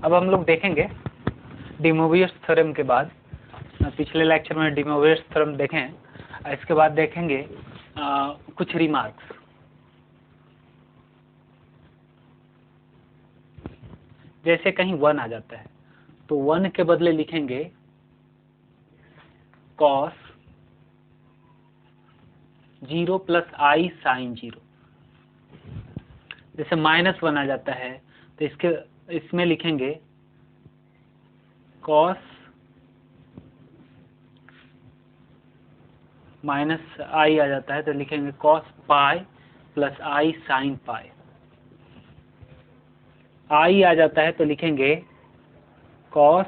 अब हम लोग देखेंगे डी मोवियस थ्योरम के बाद, पिछले लेक्चर में डी मोवियस थ्योरम देखें, इसके बाद देखेंगे कुछ रिमार्क्स। जैसे कहीं 1 आ जाता है तो 1 के बदले लिखेंगे cos 0 प्लस आई साइन 0। जैसे -1 आ जाता है तो इसमें लिखेंगे cos माइनस आई आ जाता है तो लिखेंगे cos pi plus i sine pi. आई आ जाता है तो लिखेंगे cos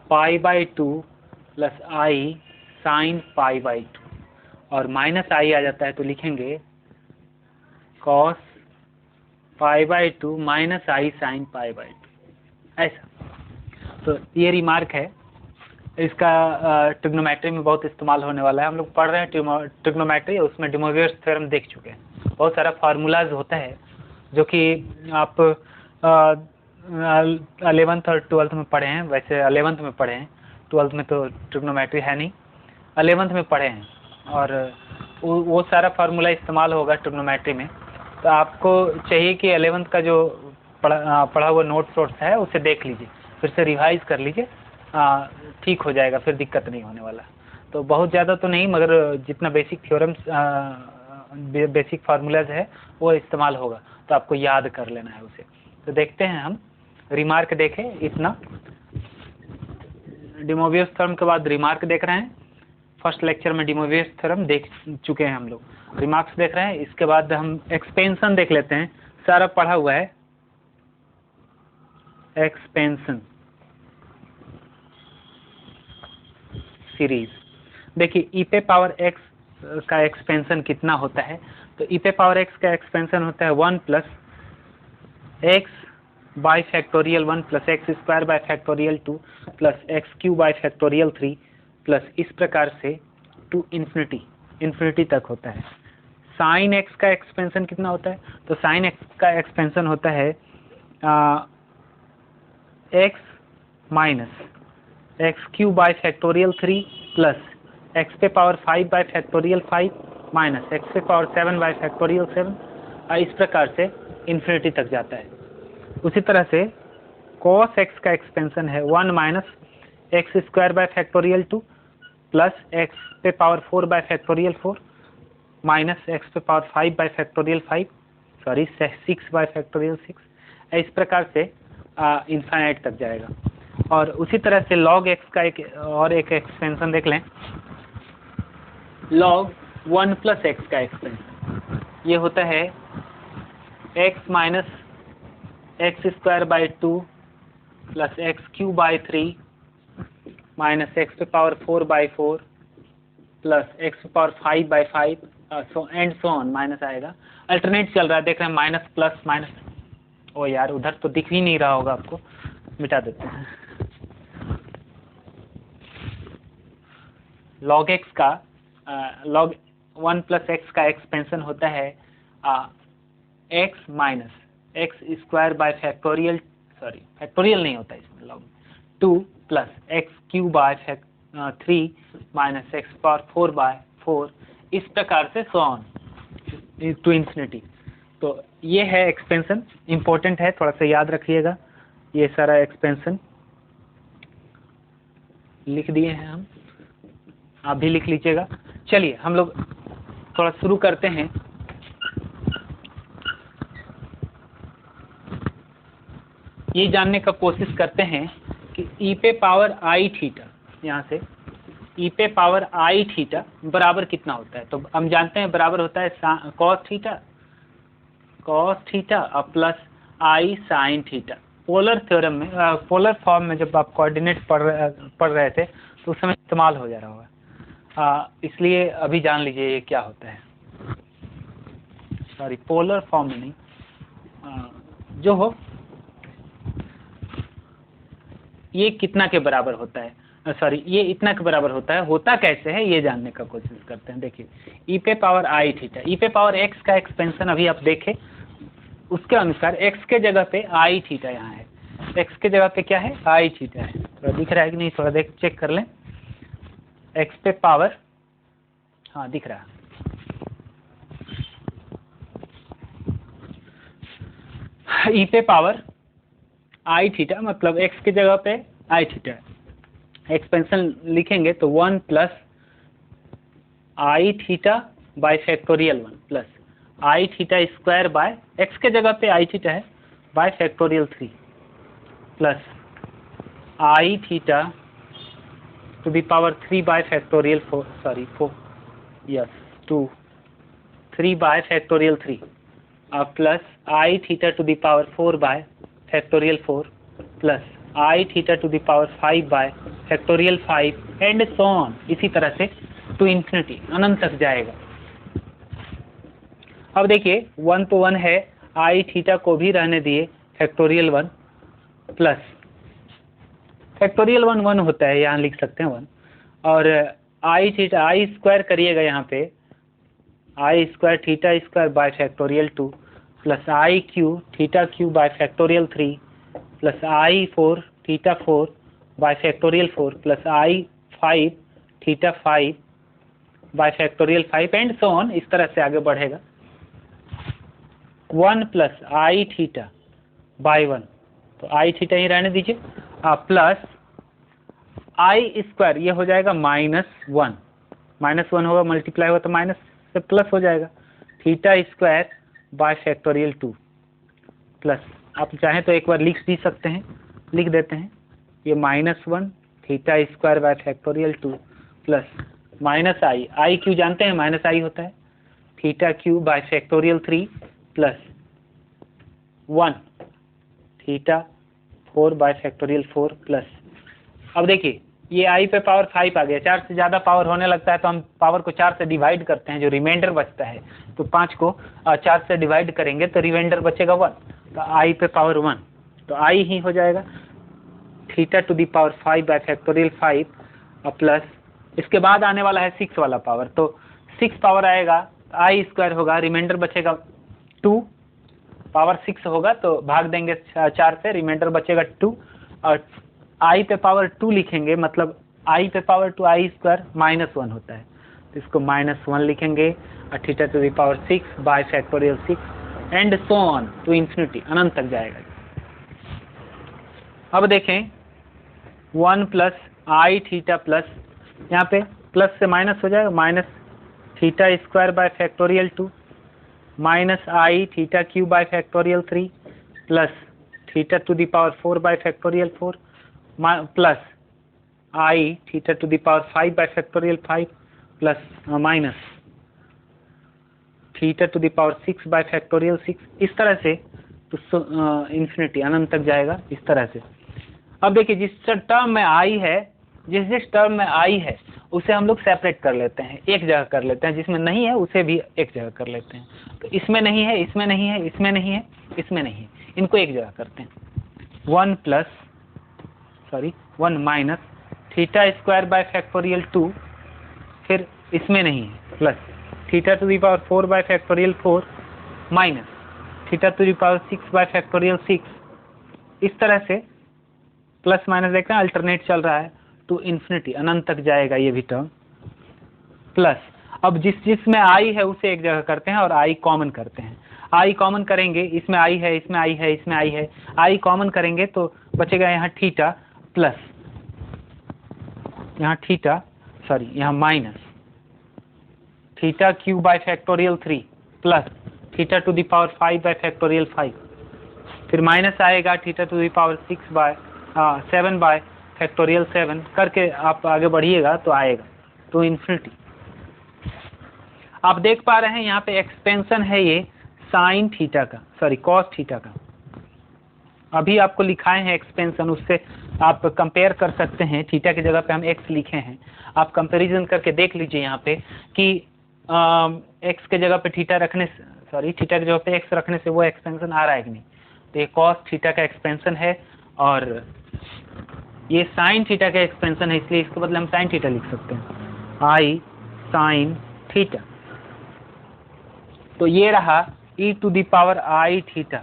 pi by 2 plus i sine pi by 2। और माइनस आई आ जाता है तो लिखेंगे cos pi by 2 minus i sine pi by 2। ऐसा तो ये रिमार्क है, इसका ट्रिग्नोमेट्री में बहुत इस्तेमाल होने वाला है। हम लोग पढ़ रहे हैं ट्रिग्नोमेट्री, उसमें डी मोवियस थ्योरम देख चुके हैं। बहुत सारा फार्मूलाज होता है जो कि आप 11th और 12th में पढ़े हैं। वैसे 11th में पढ़े हैं, 12th में तो ट्रिग्नोमेट्री है नहीं, 11th में पढ़े हैं। और वो सारा फार्मूला इस्तेमाल होगा ट्रिग्नोमेट्री में। तो आपको चाहिए कि 11th का जो पढ़ा हुआ नोट्स है उसे देख लीजिए, फिर से रिवाइज कर लीजिए, ठीक हो जाएगा, फिर दिक्कत नहीं होने वाला। तो बहुत ज़्यादा तो नहीं, मगर जितना बेसिक थ्योरम्स बेसिक फार्मूलाज है वो इस्तेमाल होगा, तो आपको याद कर लेना है उसे। तो देखते हैं हम रिमार्क देखें इतना। डी मोवियस थ्योरम के बाद रिमार्क देख रहे हैं। फर्स्ट लेक्चर में डी मोवियस थ्योरम देख चुके हैं हम लोग, रिमार्क्स देख रहे हैं। इसके बाद हम एक्सपेंशन देख लेते हैं, सारा पढ़ा हुआ है। एक्सपेंशन सीरीज देखिए, ई पे पावर एक्स का एक्सपेंशन कितना होता है। तो ई पे पावर एक्स का एक्सपेंशन होता है 1 plus x by factorial 1 plus x square by factorial 2 plus x cube by factorial 3 plus इस प्रकार से टू इन्फिनिटी तक होता है। साइन एक्स का एक्सपेंशन कितना होता है। तो साइन एक्स का एक्सपेंशन होता है x minus x cube by factorial 3 plus x पे power 5 by factorial 5 minus x पे पावर 7 बाई फैक्टोरियल 7। इस प्रकार से इन्फिनिटी तक जाता है। उसी तरह से cos x का एक्सपेंशन है 1 minus x square by factorial 2 plus x पे power 4 by factorial 4 minus x पे power 5 by factorial 5 sorry 6 by factorial 6। इस प्रकार से इन्फाइनाइट तक जाएगा। और उसी तरह से log x का एक एक्सपेंशन देख लें, log 1 प्लस एक्स का एक्सपेंशन ये होता है x minus x square by 2 plus x cube by 3 minus x पे पावर 4 बाई 4 प्लस एक्स पे power 5 by 5 and so on. Minus आएगा, अल्टरनेट चल रहा है, देख रहे हैं माइनस प्लस माइनस। ओ यार, उधर तो दिख ही नहीं रहा होगा आपको, मिटा देते हैं। log x का log 1 प्लस एक्स का एक्सपेंशन होता है x minus x square by factorial, sorry factorial नहीं होता इसमें, log 2 plus x cube by 3 minus x power 4 by 4, इस प्रकार से सो ऑन टू इन्फिनिटी। तो ये है एक्सपेंशन, इम्पोर्टेंट है, थोड़ा सा याद रखिएगा। ये सारा एक्सपेंशन लिख दिए हैं हम, आप भी लिख लीजिएगा। चलिए हम लोग थोड़ा शुरू करते हैं। ये जानने का कोशिश करते हैं कि ई पे पावर आई थीटा, यहाँ से ई पे पावर आई थीटा बराबर कितना होता है। तो हम जानते हैं बराबर होता है कॉस थीटा और plus i sine theta. Polar theorem में, पोलर फॉर्म में जब आप कोऑर्डिनेट पढ़ रहे थे तो उस समय इस्तेमाल हो जा रहा होगा, इसलिए अभी जान लीजिए ये क्या होता है। सॉरी, पोलर फॉर्म में नहीं, जो हो ये कितना के बराबर होता है, सॉरी ये इतना के बराबर होता है, होता कैसे है ये जानने का कोशिश करते हैं। देखिए ई पे पावर आई थीटा, ई पे पावर एक्स का एक्सपेंशन अभी आप देखें, उसके अनुसार एक्स के जगह पे आई थीटा यहाँ है। एक्स के जगह पे क्या है, आई थीटा है। थोड़ा दिख रहा है कि नहीं, थोड़ा देख चेक कर लें। एक्स पे पावर, हाँ दिख रहा है, ई पे पावर आई थीटा, मतलब एक्स की जगह पे आई थीटा है। एक्सपेंशन लिखेंगे तो 1 plus i theta by factorial 1 plus i theta square bye, x के जगह पे आई थीटा है, bye factorial 3 plus i theta to the power 3 bye factorial 4, sorry 4, yes 2, 3 bye factorial 3 plus i theta to the power 4 by factorial 4 plus i theta to the power 5 by factorial 5 and so on, इसी तरह से to infinity, अनंत तक जाएगा। अब देखिए 1 तो 1 है, आई थीटा को भी रहने दिए फैक्टोरियल 1 प्लस फैक्टोरियल 1 1 होता है, यहाँ लिख सकते हैं 1, और आई थीटा आई स्क्वायर करिएगा यहाँ पे, i square theta square by factorial 2 plus i cube theta cube by factorial 3 plus i 4 theta 4 by factorial 4 plus i 5 theta 5 by factorial 5 and so on, इस तरह से आगे बढ़ेगा। 1 प्लस आई थीटा बाय 1, तो आई theta ही रहने दीजिए, plus आई square, ये हो जाएगा -1, -1 होगा, मल्टीप्लाई होगा तो माइनस से प्लस हो जाएगा, theta square by factorial 2 plus, आप चाहें तो एक बार लिख भी सकते हैं, लिख देते हैं, ये -1 theta square by factorial 2 plus minus I, I Q जानते हैं माइनस आई होता है, theta cube by factorial 3 plus 1 theta 4 by factorial 4 plus, अब देखिए ये आई पे पावर 5 आ गया, 4 से ज़्यादा पावर होने लगता है तो हम पावर को 4 से डिवाइड करते हैं, जो रिमाइंडर बचता है, तो 5 को 4 से डिवाइड करेंगे तो रिमाइंडर बचेगा 1, तो आई पे पावर 1, तो आई ही हो जाएगा theta to the power 5 by factorial 5 plus, इसके बाद आने वाला है 6 वाला पावर, तो 6 पावर आएगा, आई स्क्वायर होगा, रिमाइंडर बचेगा 2, पावर 6 होगा तो भाग देंगे 4 से, रिमाइंडर बचेगा 2, और आई पे पावर 2 लिखेंगे, मतलब आई पे पावर 2 आई स्क्वायर -1 होता है, तो इसको -1 लिखेंगे, और theta to the power 6 by factorial 6 and so on to infinity, अनंत तक जाएगा। अब देखें 1 प्लस आई थीटा प्लस, यहाँ पे प्लस से माइनस हो जाएगा, minus theta square by factorial 2 minus i theta cube by factorial 3 plus theta to the power 4 by factorial 4 plus i theta to the power 5 by factorial 5 plus minus theta to the power 6 by factorial 6, इस तरह से तो infinity, अनंत तक जाएगा, इस तरह से। अब देखिए जिस टर्म में आई है, जिस टर्म में आई है उसे हम लोग सेपरेट कर लेते हैं, एक जगह कर लेते हैं, जिसमें नहीं है उसे भी एक जगह कर लेते हैं, तो इसमें नहीं है, इसमें नहीं है, इसमें नहीं है, इसमें नहीं है, इनको एक जगह करते हैं। 1 minus theta square by factorial 2, फिर इसमें नहीं है, plus theta to the power 4 by factorial 4 minus theta to the power 6 by factorial 6, इस तरह से प्लस माइनस देख रहे हैं, अल्टरनेट चल रहा है, टू इन्फिनिटी, अनंत तक जाएगा ये भी टर्म, प्लस अब जिसमें आई है उसे एक जगह करते हैं और आई कॉमन करते हैं, आई कॉमन करेंगे, इसमें आई है, इसमें आई है, इसमें आई है, आई कॉमन करेंगे तो बचेगा यहाँ थीटा प्लस, यहाँ थीटा, सॉरी यहाँ minus theta cube by factorial 3 plus theta to the power 5 by factorial 5, फिर माइनस आएगा theta to the power 7 by factorial 7 करके आप आगे बढ़िएगा तो आएगा तो इन्फिनिटी। आप देख पा रहे हैं यहाँ पे एक्सपेंशन है ये साइन थीटा का, सॉरी कॉस थीटा का, अभी आपको लिखाए हैं एक्सपेंशन, उससे आप कंपेयर कर सकते हैं, थीटा की जगह पे हम एक्स लिखे हैं, आप कंपैरिजन करके देख लीजिए यहाँ पे कि एक्स के जगह पे थीटा रखने से, सॉरी थीटा की जगह पे एक्स रखने से वो एक्सपेंशन आ रहा है कि नहीं, तो ये कॉस थीटा का एक्सपेंशन है और ये साइन थीटा का एक्सपेंशन है, इसलिए इसके बदले हम साइन थीटा लिख सकते हैं, आई साइन थीटा। तो ये रहा e to the power i theta,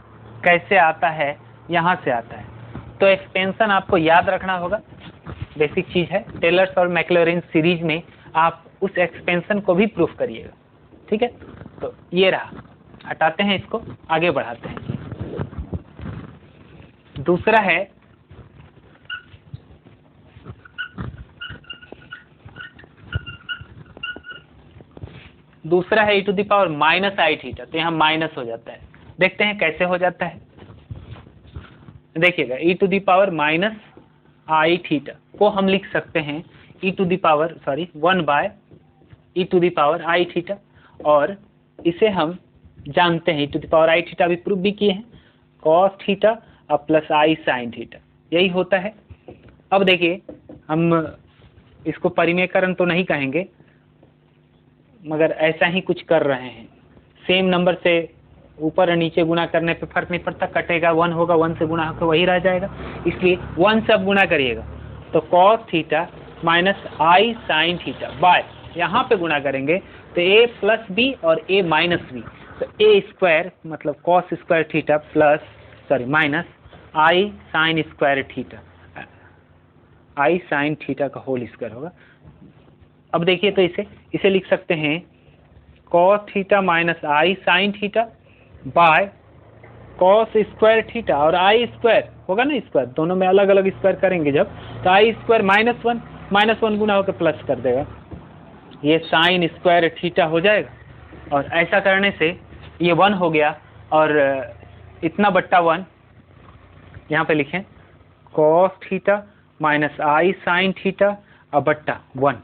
कैसे आता है, यहाँ से आता है, तो एक्सपेंशन आपको याद रखना होगा, बेसिक चीज है। टेलर्स और मैक्लॉरिन सीरीज में आप उस एक्सपेंशन को भी प्रूफ करिएगा, ठीक है। तो ये रहा, हटाते हैं इसको, आगे बढ़ाते हैं। दूसरा है e to the power minus i theta. तो यहाँ माइनस हो जाता है, देखते हैं कैसे हो जाता है। देखिएगा, e to the power minus i theta को हम लिख सकते हैं e to the power 1 by e to the power i theta, और इसे हम जानते हैं e to the power i theta, अभी प्रूफ भी किए हैं, कॉस थीटा और प्लस आई साइन थीटा, यही होता है। अब देखिए, हम इसको परिमेयकरण तो नहीं कहेंगे, मगर ऐसा ही कुछ कर रहे हैं। सेम नंबर से ऊपर और नीचे गुणा करने पे फर्क नहीं पड़ता, कटेगा 1 होगा, 1 से गुणा होकर वही रह जाएगा, इसलिए 1 से अब गुणा करिएगा। तो cos theta minus i sine theta by, यहाँ पे गुणा करेंगे तो a प्लस बी और a माइनस बी, तो a स्क्वायर मतलब cos square theta plus minus i sine square theta, i sine theta का होल स्क्वायर होगा। अब देखिए, तो इसे लिख सकते हैं cos theta minus i sine theta by cos square theta, और आई स्क्वायर होगा ना, स्क्वायर दोनों में अलग अलग स्क्वायर करेंगे जब, तो आई स्क्वायर माइनस वन गुना होकर प्लस कर देगा, ये साइन स्क्वायर थीटा हो जाएगा। और ऐसा करने से ये 1 हो गया, और इतना बट्टा 1 यहाँ पे लिखें, cos theta minus i sine theta और बट्टा 1।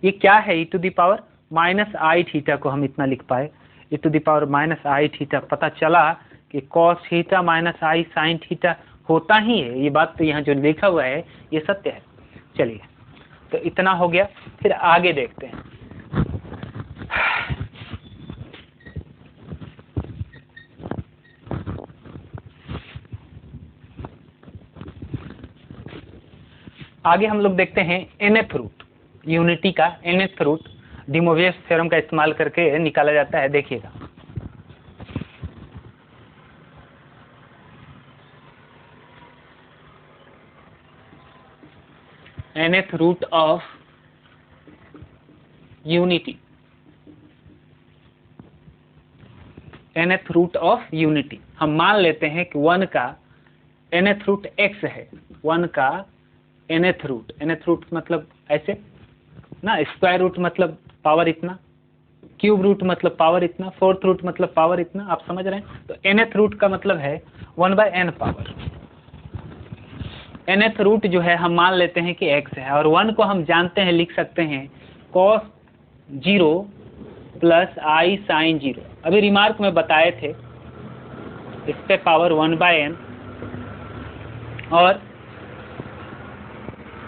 ये क्या है, e to the power minus i theta को हम इतना लिख पाए, e to the power minus i theta, पता चला कि cos theta minus i sine theta होता ही है। ये बात तो यहाँ जो लिखा हुआ है ये सत्य है। चलिए, तो इतना हो गया, फिर आगे देखते हैं। आगे हम लोग देखते हैं nth रूट, यूनिटी का nth root De Moivre theorem का इस्तेमाल करके निकाला जाता है। देखिएगा, nth root of unity, nth root of unity हम मान लेते हैं कि 1 का nth रूट x है, 1 का nth रूट मतलब ऐसे ना, स्क्वायर रूट मतलब पावर इतना, क्यूब रूट मतलब पावर इतना, फोर्थ रूट मतलब पावर इतना, आप समझ रहे हैं। तो nth रूट का मतलब है 1/n पावर। nth रूट जो है हम मान लेते हैं कि x है, और 1 को हम जानते हैं, लिख सकते हैं cos 0 प्लस आई साइन 0। अभी रिमार्क में बताए थे, इस पे पावर 1/n, और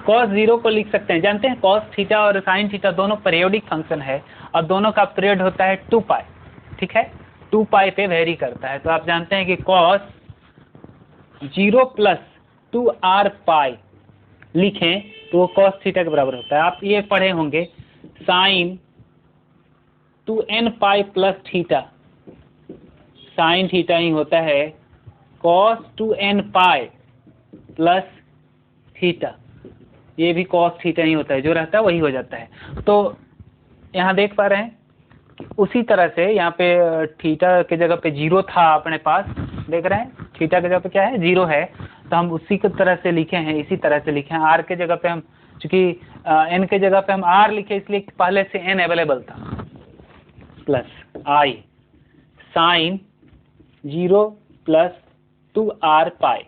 cos 0 को लिख सकते हैं, जानते हैं cos थीटा और साइन थीटा दोनों पीरियोडिक फंक्शन है, और दोनों का पीरियड होता है 2 पाई, ठीक है, 2 पाई पे वेरी करता है। तो आप जानते हैं कि cos 0 प्लस 2r पाई लिखें तो वो cos थीटा के बराबर होता है। आप ये पढ़े होंगे sine 2n pi plus theta, sine theta ही होता है cos 2n pi plus theta, ये भी cos थीटा ही होता है, जो रहता है वही हो जाता है। तो यहाँ देख पा रहे हैं, उसी तरह से यहाँ पे थीटा के जगह पे 0 था अपने पास, देख रहे हैं थीटा के जगह पे क्या है, 0 है, तो हम उसी की तरह से लिखे हैं, इसी तरह से लिखे हैं। r के जगह पे हम, चूंकि n के जगह पे हम r लिखे, इसलिए पहले से n अवेलेबल था, plus i sine 0 plus 2r pi,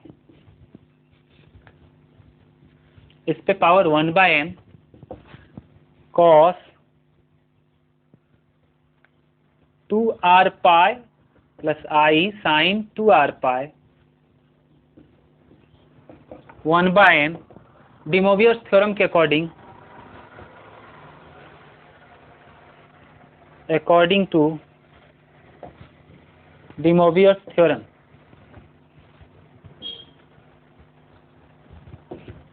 इस पे power 1/n cos 2r pi plus i sine 2r pi 1/n De Moivre theorem के according to De Moivre theorem,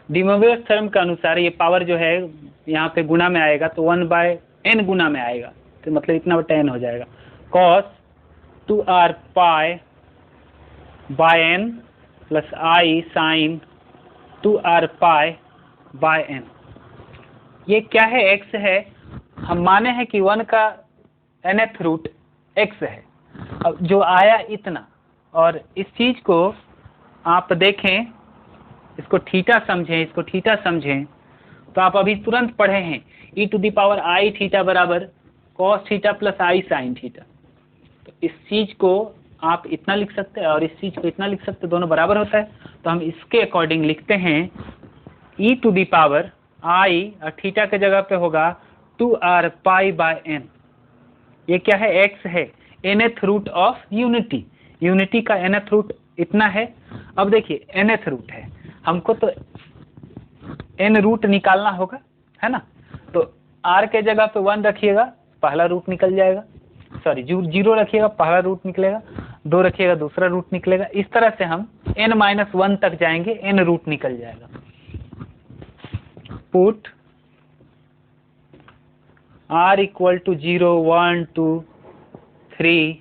De Moivre theorem के अनुसार ये पावर जो है यहाँ पे गुना में आएगा तो 1/n गुना में आएगा, तो मतलब इतना बटा n हो जाएगा, cos 2r pi by n plus i sine 2r pi by n। ये क्या है? x है। हम माने हैं कि 1 का nth रूट x है। अब जो आया इतना, और इस चीज को आप देखें, इसको थीटा समझें, इसको थीटा समझें, तो आप अभी तुरंत पढ़े हैं e to the power i theta बराबर cos theta plus i sine theta. तो इस चीज को आप इतना लिख सकते हैं और इस चीज को इतना लिख सकते हैं, दोनों बराबर होता है। तो हम इसके अकॉर्डिंग लिखते हैं e टू दी पावर आई और थीटा के जगह पे होगा 2r पाई बाय n। ये क्या है? x है, nth root of unity. Unity का nth रूट इतना है। अब देखिए nth रूट है, हमको तो n रूट निकालना होगा, है ना? तो r के जगह पे 1 रखिएगा, पहला रूट निकल जाएगा। सॉरी, 0 रखिएगा, पहला रूट निकलेगा। 2 रखिएगा, दूसरा रूट निकलेगा। इस तरह से हम n-1 तक जाएंगे, n रूट निकल जाएगा। Put r equal to 0, 1, 2, 3,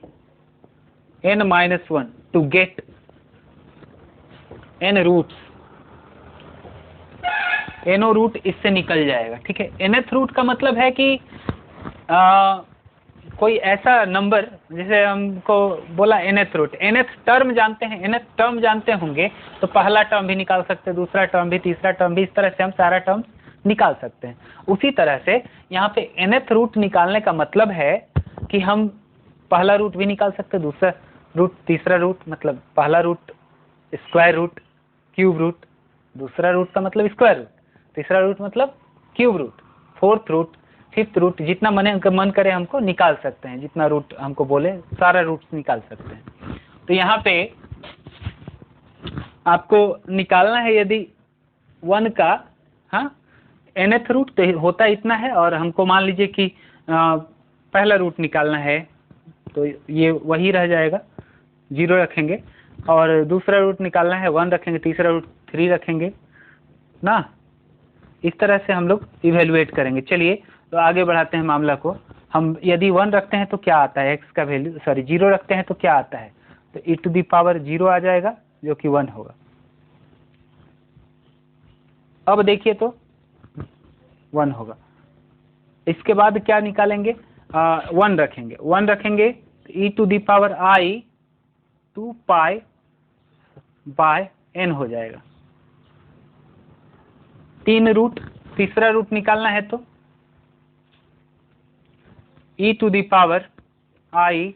n-1 to get n roots. No root इससे निकल जाएगा, ठीक है। nth रूट का मतलब है कि कोई ऐसा नंबर, जैसे हमको बोला nth रूट, nth टर्म जानते हैं, nth टर्म जानते होंगे तो पहला टर्म भी निकाल सकते हैं, दूसरा टर्म भी, तीसरा टर्म भी, इस तरह से हम सारा टर्म निकाल सकते हैं। उसी तरह से यहाँ पे nth रूट निकालने का मतलब है कि हम पहला रूट भी निकाल सकते हैं, दूसरा रूट, तीसरा रूट, मतलब पहला root square root, cube root, दूसरा रूट का मतलब स्क्वायर रूट, तीसरा रूट मतलब cube root, fourth root, fifth root, जितना मन करे हमको निकाल सकते हैं, जितना रूट हमको बोले सारा रूट निकाल सकते हैं। तो यहाँ पे आपको निकालना है, यदि 1 का, हाँ, nth रूट तो होता इतना है, और हमको मान लीजिए कि पहला रूट निकालना है, तो ये वही रह जाएगा, 0 रखेंगे, और दूसरा रूट निकालना है 1 रखेंगे, तीसरा रूट 3 रखेंगे ना। इस तरह से हम लोग इवेलुएट करेंगे। चलिए तो आगे बढ़ाते हैं मामला को। हम यदि 1 रखते हैं तो क्या आता है, x का वैल्यू, सॉरी 0 रखते हैं तो क्या आता है, तो e टू दी पावर 0 आ जाएगा, जो कि 1 होगा। अब देखिए तो 1 होगा। इसके बाद क्या निकालेंगे, 1 रखेंगे, 1 रखेंगे तो e to the power i 2 pi by n हो जाएगा। 3 रूट, तीसरा रूट निकालना है तो e to the power i,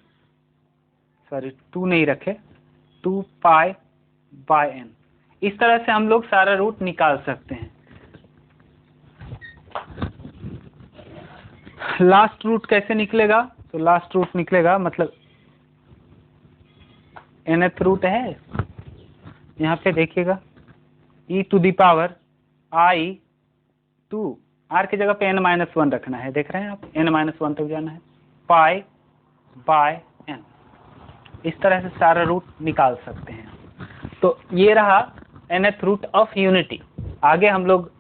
sorry 2 नहीं रखे, 2 पाई बाय n। इस तरह से हम लोग सारा रूट निकाल सकते हैं। लास्ट रूट कैसे निकलेगा, तो लास्ट रूट निकलेगा, मतलब nth रूट है, यहाँ पे देखिएगा e to the power i 2, r की जगह पे n-1 रखना है, देख रहे हैं आप, n-1 तक जाना है, पाई बाय n। इस तरह से सारा रूट निकाल सकते हैं। तो ये रहा nth रूट ऑफ यूनिटी। आगे हम लोग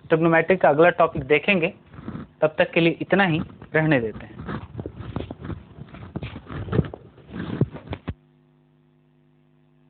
ट्रिग्नोमेट्री का अगला टॉपिक देखेंगे, तब तक के लिए इतना ही रहने देते हैं।